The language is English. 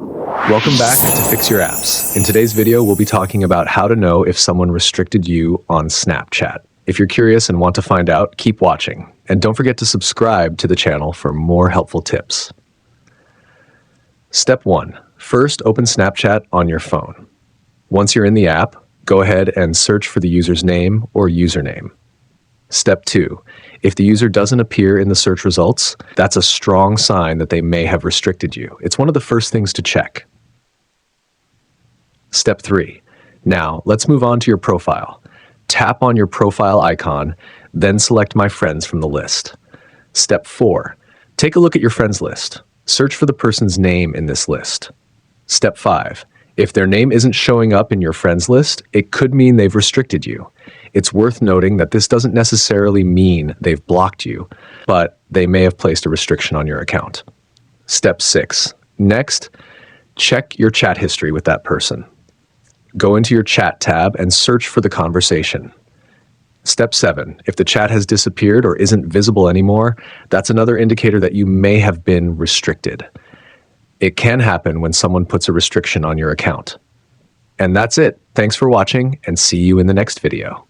Welcome back to Fix Your Apps. In today's video, we'll be talking about how to know if someone restricted you on Snapchat. If you're curious and want to find out, keep watching. And don't forget to subscribe to the channel for more helpful tips. Step 1. First, open Snapchat on your phone. Once you're in the app, go ahead and search for the user's name or username. Step 2. If the user doesn't appear in the search results, that's a strong sign that they may have restricted you. It's one of the first things to check. Step 3. Now, let's move on to your profile. Tap on your profile icon, then select My Friends from the list. Step 4. Take a look at your friends list. Search for the person's name in this list. Step 5. If their name isn't showing up in your friends list, it could mean they've restricted you. It's worth noting that this doesn't necessarily mean they've blocked you, but they may have placed a restriction on your account. Step 6. Next, check your chat history with that person. Go into your chat tab and search for the conversation. Step 7. If the chat has disappeared or isn't visible anymore, that's another indicator that you may have been restricted. It can happen when someone puts a restriction on your account. And that's it. Thanks for watching, and see you in the next video.